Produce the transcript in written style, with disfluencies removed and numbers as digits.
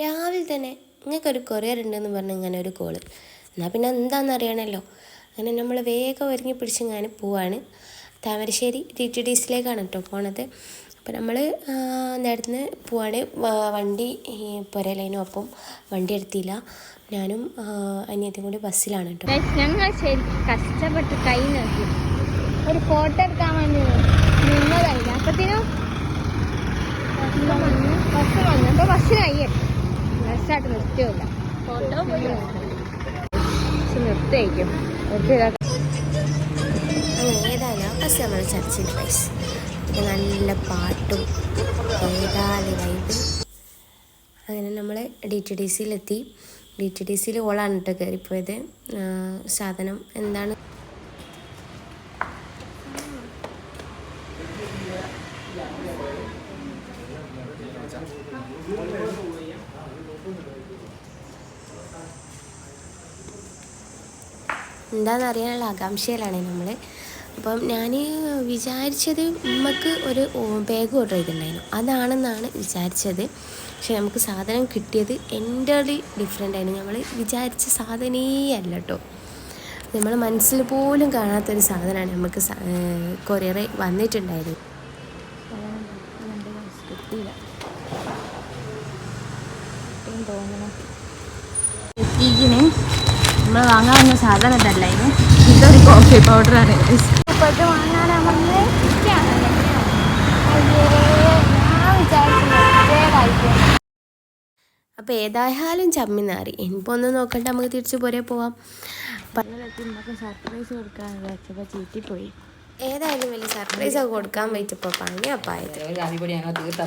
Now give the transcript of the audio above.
രാവിലെ തന്നെ ഇങ്ങൾക്കൊരു കൊറിയർ ഉണ്ടെന്ന് പറഞ്ഞ് ഇങ്ങനെ ഒരു കോള്. എന്നാൽ പിന്നെ എന്താണെന്ന് അറിയണമല്ലോ. അങ്ങനെ നമ്മൾ വേഗം ഒരുങ്ങി പിടിച്ചിങ്ങനെ പോവാണ്. താമരശ്ശേരി TTDCയിലേക്കാണ് കേട്ടോ പോണത്. അപ്പോൾ നമ്മൾ നേരത്തിന് പോവാണ്. വണ്ടി പുരയിലേനും, അപ്പം വണ്ടി എടുത്തില്ല. ഞാനും അനിയത്തിയും കൂടി ബസ്സിലാണ് കേട്ടോ. ഞങ്ങൾ ശരിക്കും കഷ്ടപ്പെട്ട് കൈ നോക്കി ഒരു ഫോട്ടോ എടുക്കാൻ വേണ്ടി നിന്നതായില്ല. അപ്പത്തിനും ബസ് വന്നു. അപ്പോൾ ബസ്സിന് കയ്യെടുത്തു. ബസ്സായിട്ട് നിർത്തിയില്ല. ഫോട്ടോ നിർത്തിയേക്കും. അങ്ങനെ ഏതായാലും ബസ് നമ്മൾ ചർച്ചിൽ പൈസ നല്ല പാട്ടും ഏതായാലും വൈബ്. അങ്ങനെ നമ്മൾ DTDCയിലെത്തി. DTDCയിൽ ഓളാണ് കേട്ടോ കയറിപ്പോയത്. സാധനം എന്താണ് എന്താണെന്നറിയാനുള്ള ആകാംക്ഷയിലാണ് നമ്മൾ. അപ്പം ഞാൻ വിചാരിച്ചത് നമുക്ക് ഒരു ബാഗ് ഓർഡർ ചെയ്തിട്ടുണ്ടായിരുന്നു, അതാണെന്നാണ് വിചാരിച്ചത്. പക്ഷെ നമുക്ക് സാധനം കിട്ടിയത് എൻ്റർലി ഡിഫറെൻ്റ് ആയിരുന്നു. നമ്മൾ വിചാരിച്ച സാധനമേ അല്ല കേട്ടോ. നമ്മൾ മനസ്സിൽ പോലും കാണാത്തൊരു സാധനമാണ് നമുക്ക് കൊറിയർ വന്നിട്ടുണ്ടായിരുന്നു. നമ്മൾ വാങ്ങാൻ വന്ന സാധനം ഇതല്ലായിരുന്നു. ഇതൊരു കോഫി പൗഡറാണ്. അപ്പോൾ ഇത് വാങ്ങാനാണെന്ന് അപ്പോൾ ഏതായാലും ചമ്മിനാറി ഇനിയിപ്പോൾ ഒന്നും നോക്കണ്ട, നമുക്ക് തിരിച്ചു പോരെ പോവാം. സർപ്രൈസ് കൊടുക്കാൻ വിചാരിച്ചപ്പോൾ ചീറ്റിപ്പോയി. ഏതായാലും വലിയ സർപ്രൈസ് ഒക്കെ കൊടുക്കാൻ പറ്റിയപ്പോൾ പണിയപ്പായത്. അടിപൊളിയാണ്. തീർത്ത